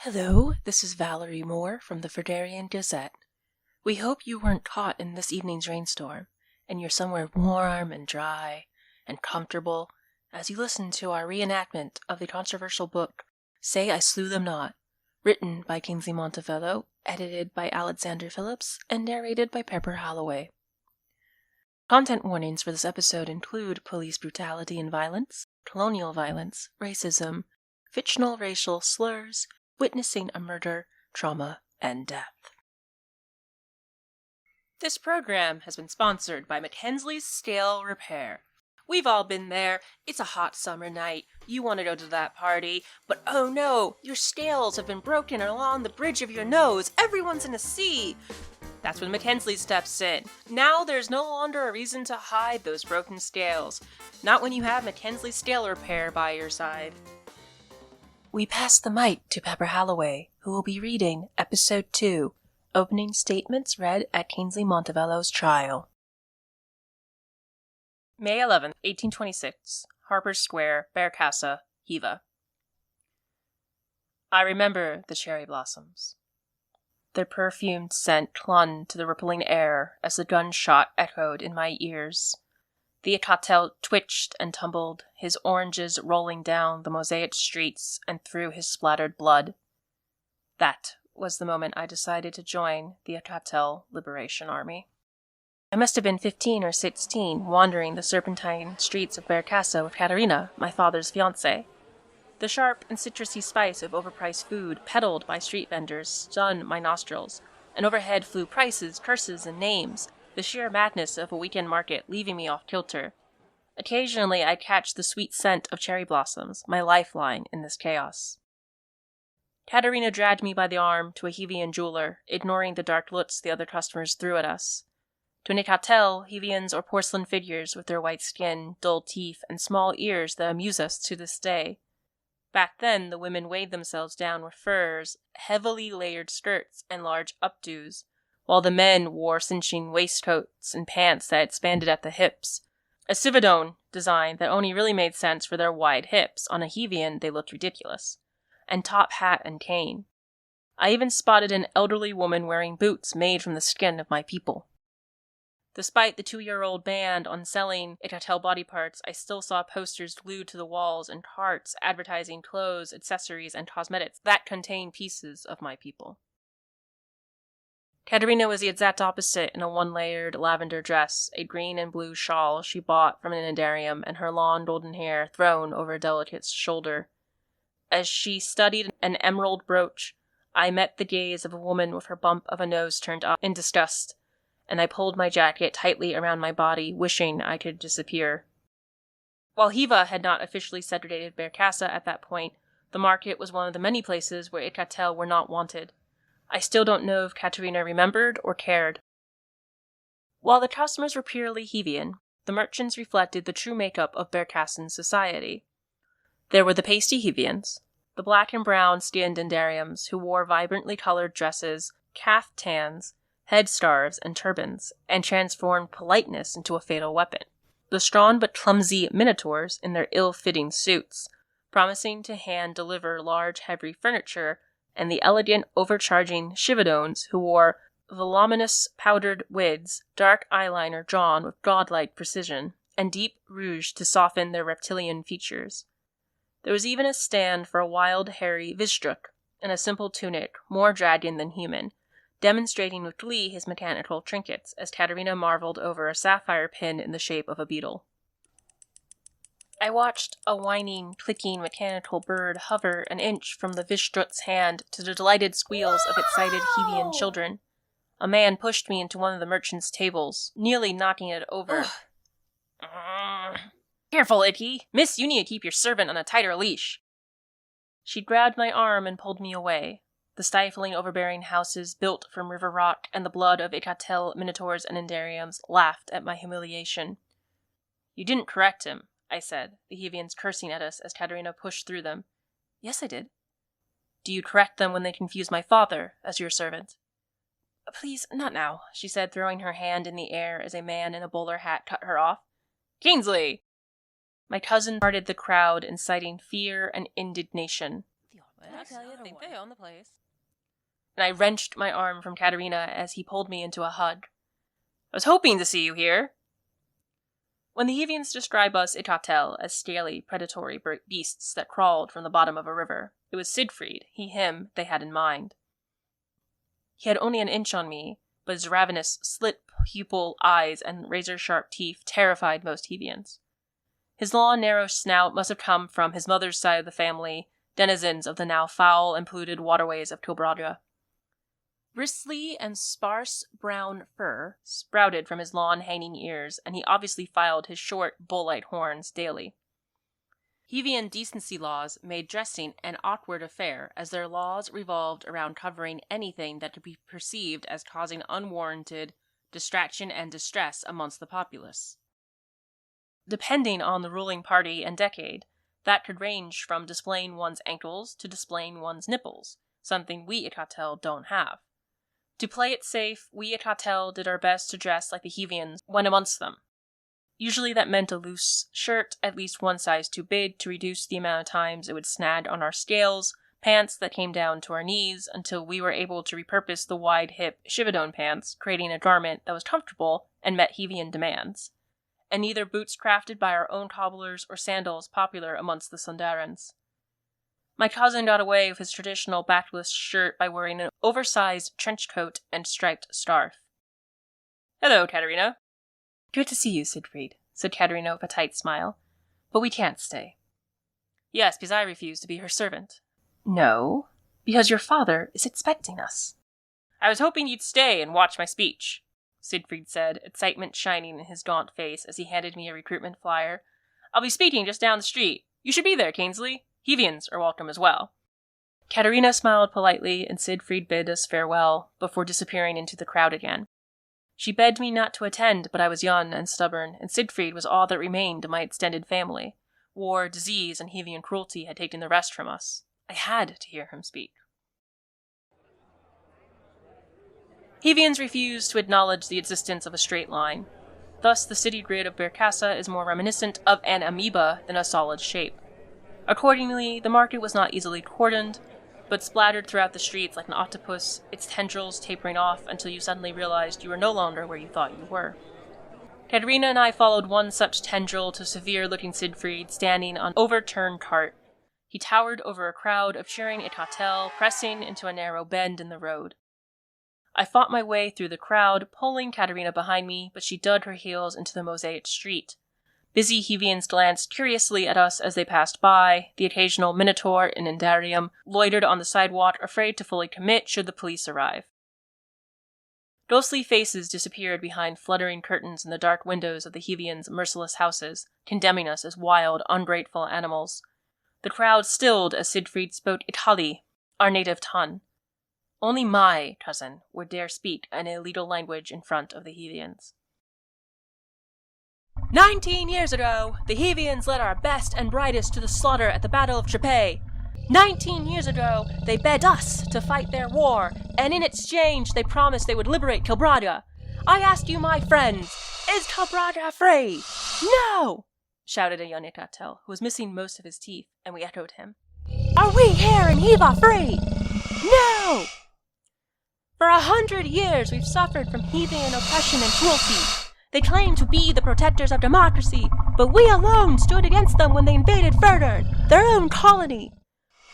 Hello, this is Valerie Moore from the Verdarian Gazette. We hope you weren't caught in this evening's rainstorm, and you're somewhere warm and dry and comfortable as you listen to our reenactment of the controversial book, Say I Slew Them Not, written by Kingsley Montivelo, edited by Alexander Phillips, and narrated by Pepper Holloway. Content warnings for this episode include police brutality and violence, colonial violence, racism, fictional racial slurs, witnessing a murder, trauma, and death. This program has been sponsored by Mackenzie's Scale Repair. We've all been there. It's a hot summer night. You want to go to that party, but oh no, your scales have been broken along the bridge of your nose. Everyone's in a sea. That's when Mackenzie steps in. Now there's no longer a reason to hide those broken scales. Not when you have Mackenzie's Scale Repair by your side. We pass the mic to Pepper Holloway, who will be reading Episode 2, Opening Statements read at Kingsley Montivelo's trial. May 11th, 1826, Harper Square, Bearcassa, Hiva. I remember the cherry blossoms. Their perfumed scent clung to the rippling air as the gunshot echoed in my ears. The Ilkhatal twitched and tumbled, his oranges rolling down the mosaic streets and through his splattered blood. That was the moment I decided to join the Ilkhatal Liberation Army. I must have been 15 or 16, wandering the serpentine streets of Bearcassa with Katerina, my father's fiancée. The sharp and citrusy spice of overpriced food peddled by street vendors stunned my nostrils, and overhead flew prices, curses, and names, the sheer madness of a weekend market leaving me off kilter. Occasionally I'd catch the sweet scent of cherry blossoms, my lifeline in this chaos. Katerina dragged me by the arm to a Hivian jeweler, ignoring the dark looks the other customers threw at us. To Ilkhatal, Hivians are porcelain figures with their white skin, dull teeth, and small ears that amuse us to this day. Back then, the women weighed themselves down with furs, heavily layered skirts, and large updos, while the men wore cinching waistcoats and pants that expanded at the hips. A civadone design that only really made sense for their wide hips. On a Hivian, they looked ridiculous. And top hat and cane. I even spotted an elderly woman wearing boots made from the skin of my people. Despite the 2-year-old ban on selling Ilkhatal body parts, I still saw posters glued to the walls and carts advertising clothes, accessories, and cosmetics that contained pieces of my people. Katerina was the exact opposite in a one-layered lavender dress, a green and blue shawl she bought from an inundarium, and her long golden hair thrown over a delicate shoulder. As she studied an emerald brooch, I met the gaze of a woman with her bump of a nose turned up in disgust, and I pulled my jacket tightly around my body, wishing I could disappear. While Hiva had not officially segregated Bearcassa at that point, the market was one of the many places where Ilkhatal were not wanted. I still don't know if Katerina remembered or cared. While the customers were purely Hivian, the merchants reflected the true makeup of Bearcassan society. There were the pasty Hivians, the black and brown skinned Indariums who wore vibrantly colored dresses, caftans, headscarves, and turbans, and transformed politeness into a fatal weapon. The strong but clumsy minotaurs in their ill-fitting suits, promising to hand-deliver large, heavy furniture, and the elegant, overcharging chivadones who wore voluminous powdered wigs, dark eyeliner drawn with godlike precision, and deep rouge to soften their reptilian features. There was even a stand for a wild, hairy Vishdruk in a simple tunic, more dragon than human, demonstrating with glee his mechanical trinkets, as Katerina marveled over a sapphire pin in the shape of a beetle. I watched a whining, clicking mechanical bird hover an inch from the Vishdruk's hand to the delighted squeals of excited Hivian children. A man pushed me into one of the merchant's tables, nearly knocking it over. Careful, Icky! Miss, you need to keep your servant on a tighter leash. She grabbed my arm and pulled me away. The stifling, overbearing houses built from river rock and the blood of Ilkhatal minotaurs and Indariums laughed at my humiliation. You didn't correct him, I said, the Hivians cursing at us as Katerina pushed through them. Yes, I did. Do you correct them when they confuse my father as your servant? Please, not now, she said, throwing her hand in the air as a man in a bowler hat cut her off. Kingsley! My cousin parted the crowd, inciting fear and indignation. I think they own the place. And I wrenched my arm from Katerina as he pulled me into a hug. I was hoping to see you here. When the Hevians describe us Ilkhatal as scaly, predatory beasts that crawled from the bottom of a river, it was Siegfried, him, they had in mind. He had only an inch on me, but his ravenous, slit-pupil eyes and razor-sharp teeth terrified most Hevians. His long, narrow snout must have come from his mother's side of the family, denizens of the now foul and polluted waterways of Kilbride. Bristly and sparse brown fur sprouted from his long hanging ears, and he obviously filed his short, bull-like horns daily. Hevian decency laws made dressing an awkward affair, as their laws revolved around covering anything that could be perceived as causing unwarranted distraction and distress amongst the populace. Depending on the ruling party and decade, that could range from displaying one's ankles to displaying one's nipples, something we Ilkhatal don't have. To play it safe, we Ilkhatal did our best to dress like the Hevians when amongst them. Usually that meant a loose shirt, at least one size too big to reduce the amount of times it would snag on our scales, pants that came down to our knees until we were able to repurpose the wide-hip chivadone pants, creating a garment that was comfortable and met Hevian demands, and neither boots crafted by our own cobblers or sandals popular amongst the Sundarans. My cousin got away with his traditional backless shirt by wearing an oversized trench coat and striped scarf. "Hello, Katerina." "Good to see you, Siegfried," said Katerina with a tight smile. "But we can't stay." "Yes, because I refuse to be her servant." "No, because your father is expecting us." "I was hoping you'd stay and watch my speech," Siegfried said, excitement shining in his gaunt face as he handed me a recruitment flyer. "I'll be speaking just down the street. You should be there, Kingsley. Hevians are welcome as well." Katerina smiled politely, and Siegfried bid us farewell, before disappearing into the crowd again. She begged me not to attend, but I was young and stubborn, and Siegfried was all that remained of my extended family. War, disease, and Hevian cruelty had taken the rest from us. I had to hear him speak. Hevians refused to acknowledge the existence of a straight line. Thus, the city grid of Berkassa is more reminiscent of an amoeba than a solid shape. Accordingly, the market was not easily cordoned, but splattered throughout the streets like an octopus, its tendrils tapering off until you suddenly realized you were no longer where you thought you were. Katerina and I followed one such tendril to severe-looking Siegfried standing on an overturned cart. He towered over a crowd of cheering Ilkhatal, pressing into a narrow bend in the road. I fought my way through the crowd, pulling Katerina behind me, but she dug her heels into the mosaic street. Busy Hevians glanced curiously at us as they passed by. The occasional minotaur in Indarium loitered on the sidewalk, afraid to fully commit should the police arrive. Ghostly faces disappeared behind fluttering curtains in the dark windows of the Hevians' merciless houses, condemning us as wild, ungrateful animals. The crowd stilled as Siegfried spoke Ilkhatal, our native tongue. Only my cousin would dare speak an illegal language in front of the Hevians. 19 years ago, the Hevians led our best and brightest to the slaughter at the Battle of Trepay. 19 years ago, they begged us to fight their war, and in exchange they promised they would liberate Kilbride. I ask you, my friends, is Kilbride free? No! Shouted a young Ilkhatal, who was missing most of his teeth, and we echoed him. Are we here in Hiva free? No! For 100 years we've suffered from Hevian oppression and cruelty. They claim to be the protectors of democracy, but we alone stood against them when they invaded Verdun, their own colony.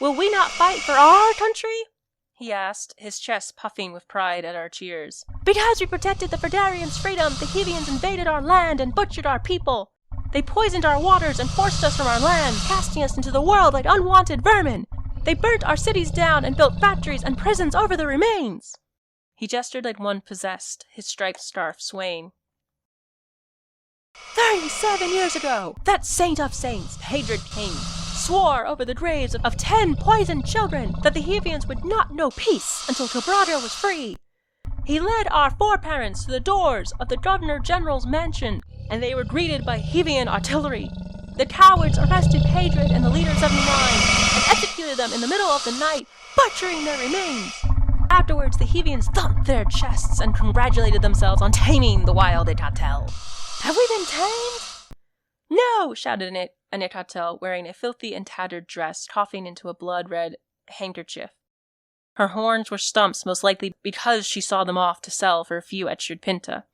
Will we not fight for our country? He asked, his chest puffing with pride at our cheers. Because we protected the Verdarians' freedom, the Hevians invaded our land and butchered our people. They poisoned our waters and forced us from our land, casting us into the world like unwanted vermin. They burnt our cities down and built factories and prisons over the remains. He gestured like one possessed, his striped scarf swaying. 37 years ago, that saint of saints, the Hadrid King, swore over the graves of 10 poisoned children that the Hevians would not know peace until Kilbride was free. He led our foreparents to the doors of the Governor-General's mansion, and they were greeted by Hevian artillery. The cowards arrested Hadrid and the Leader 79 and executed them in the middle of the night, butchering their remains. Afterwards, the Hevians thumped their chests and congratulated themselves on taming the wild Ilkhatal. Have we been tamed? No, shouted an Ilkhatal wearing a filthy and tattered dress, coughing into a blood-red handkerchief. Her horns were stumps, most likely because she saw them off to sell for a few extra pinta.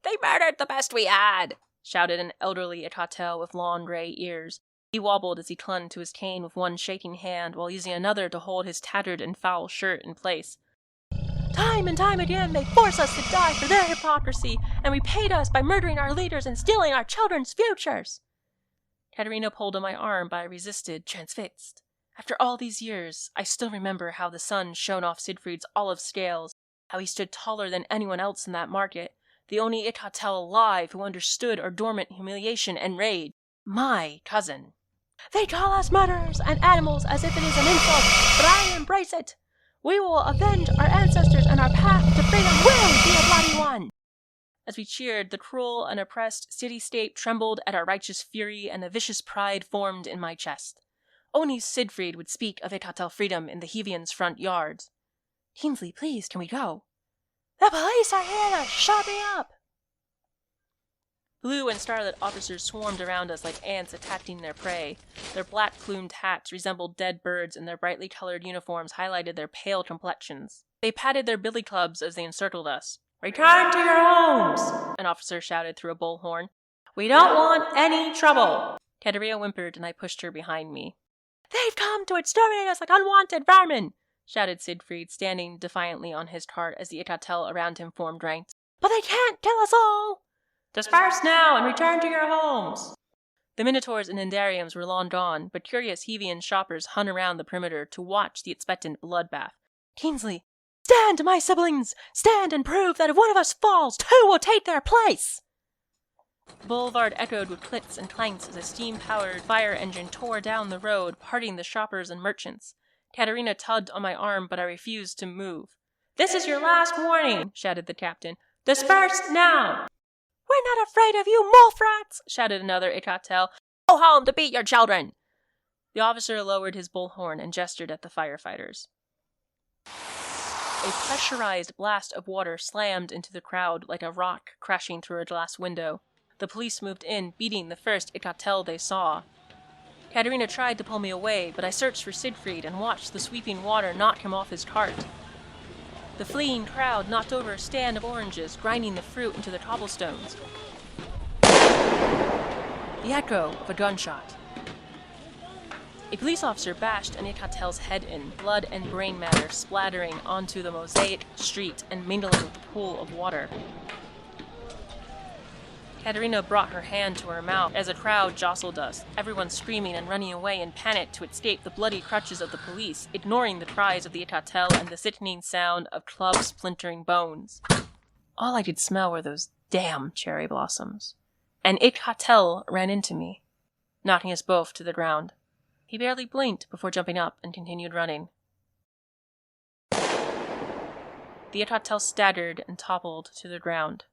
"They murdered the best we had!" shouted an elderly Ilkhatal with long grey ears. He wobbled as he clung to his cane with one shaking hand while using another to hold his tattered and foul shirt in place. "Time and time again they forced us to die for their hypocrisy, and repaid us by murdering our leaders and stealing our children's futures." Katerina pulled on my arm, but I resisted, transfixed. After all these years, I still remember how the sun shone off Siegfried's olive scales, how he stood taller than anyone else in that market, the only Ilkhatal alive who understood our dormant humiliation and rage. My cousin. "They call us murderers and animals as if it is an insult, but I embrace it. We will avenge our ancestors, and our path to freedom will be a bloody one." As we cheered, the cruel and oppressed city-state trembled at our righteous fury, and a vicious pride formed in my chest. Only Siegfried would speak of Ilkhatal freedom in the Hevians' front yards. "Kingsley, please, can we go?" "The police are here to shut me up." Blue and scarlet officers swarmed around us like ants attacking their prey. Their black-plumed hats resembled dead birds, and their brightly colored uniforms highlighted their pale complexions. They patted their billy clubs as they encircled us. "Return to your homes!" an officer shouted through a bullhorn. "We don't want any trouble!" Katerina whimpered, and I pushed her behind me. "They've come to exterminate us like unwanted vermin!" shouted Siegfried, standing defiantly on his cart as the Ilkhatal around him formed ranks. "But they can't kill us all!" "Disperse now and return to your homes!" The minotaurs and endariums were long gone, but curious Hevian shoppers hung around the perimeter to watch the expectant bloodbath. "Kingsley, stand, my siblings! Stand and prove that if one of us falls, two will take their place!" The boulevard echoed with clicks and clanks as a steam-powered fire engine tore down the road, parting the shoppers and merchants. Katerina tugged on my arm, but I refused to move. "This is your last warning," shouted the captain. "Disperse now!" "We're not afraid of you, mole-frats!" shouted another Ilkhatal. "Go home to beat your children!" The officer lowered his bullhorn and gestured at the firefighters. A pressurized blast of water slammed into the crowd like a rock crashing through a glass window. The police moved in, beating the first Ilkhatal they saw. Katerina tried to pull me away, but I searched for Siegfried and watched the sweeping water knock him off his cart. The fleeing crowd knocked over a stand of oranges, grinding the fruit into the cobblestones. The echo of a gunshot. A police officer bashed an Ilkhatal's head in, blood and brain matter splattering onto the mosaic street and mingling with the pool of water. Katerina brought her hand to her mouth as a crowd jostled us, everyone screaming and running away in panic to escape the bloody crutches of the police, ignoring the cries of the Ilkhatal and the sickening sound of clubs splintering bones. All I could smell were those damn cherry blossoms. An Ilkhatal ran into me, knocking us both to the ground. He barely blinked before jumping up and continued running. The Ilkhatal staggered and toppled to the ground,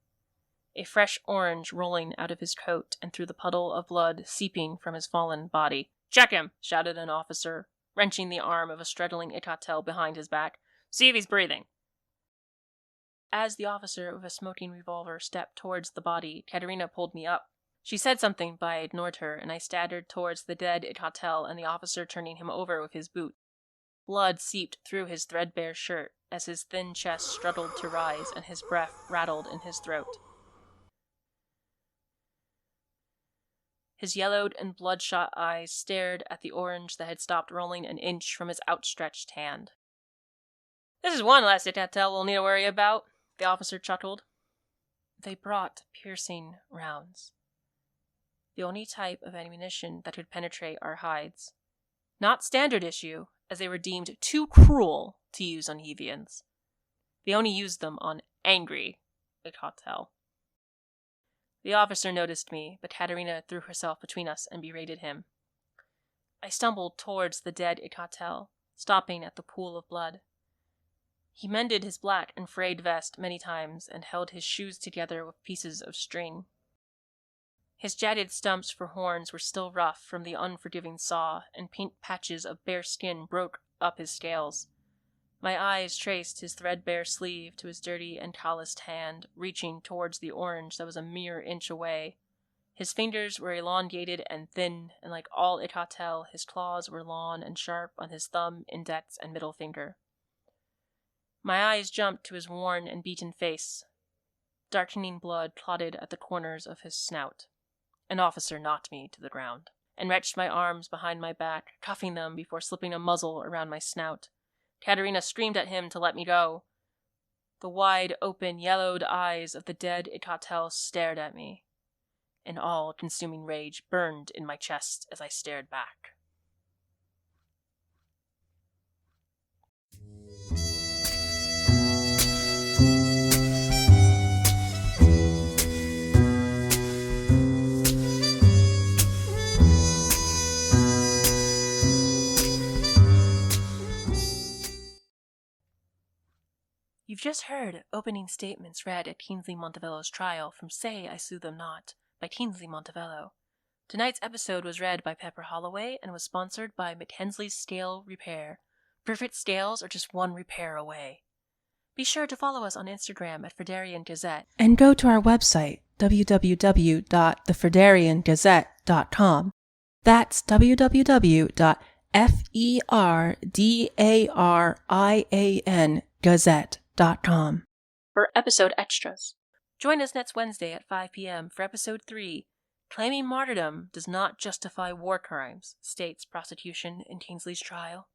a fresh orange rolling out of his coat and through the puddle of blood seeping from his fallen body. "Check him!" shouted an officer, wrenching the arm of a struggling Ilkhatal behind his back. "See if he's breathing." As the officer with a smoking revolver stepped towards the body, Katerina pulled me up. She said something, but I ignored her, and I staggered towards the dead Ilkhatal and the officer turning him over with his boot. Blood seeped through his threadbare shirt as his thin chest struggled to rise and his breath rattled in his throat. His yellowed and bloodshot eyes stared at the orange that had stopped rolling an inch from his outstretched hand. "This is one less Ilkhatal we'll need to worry about," the officer chuckled. They brought piercing rounds, the only type of ammunition that could penetrate our hides. Not standard issue, as they were deemed too cruel to use on Hevians. They only used them on angry Ilkhatal. The officer noticed me, but Katerina threw herself between us and berated him. I stumbled towards the dead Ilkhatal, stopping at the pool of blood. He mended his black and frayed vest many times and held his shoes together with pieces of string. His jagged stumps for horns were still rough from the unforgiving saw, and pink patches of bare skin broke up his scales. My eyes traced his threadbare sleeve to his dirty and calloused hand, reaching towards the orange that was a mere inch away. His fingers were elongated and thin, and like all Ilkhatal, his claws were long and sharp on his thumb, index, and middle finger. My eyes jumped to his worn and beaten face. Darkening blood clotted at the corners of his snout. An officer knocked me to the ground, and wrenched my arms behind my back, cuffing them before slipping a muzzle around my snout. Katerina screamed at him to let me go. The wide, open, yellowed eyes of the dead Ilkhatal stared at me. An all-consuming rage burned in my chest as I stared back. You've just heard opening statements read at Kingsley Montivelo's trial from Say I Slew Them Not by Kingsley Montivelo. Tonight's episode was read by Pepper Holloway and was sponsored by McHensley's Scale Repair. Perfect scales are just one repair away. Be sure to follow us on Instagram at Frederian Gazette. And go to our website, www.thefrederiangazette.com. That's www.ferdariangazette.com. For episode extras. Join us next Wednesday at 5 p.m. for episode 3. Claiming martyrdom does not justify war crimes, states prosecution in Kingsley's trial.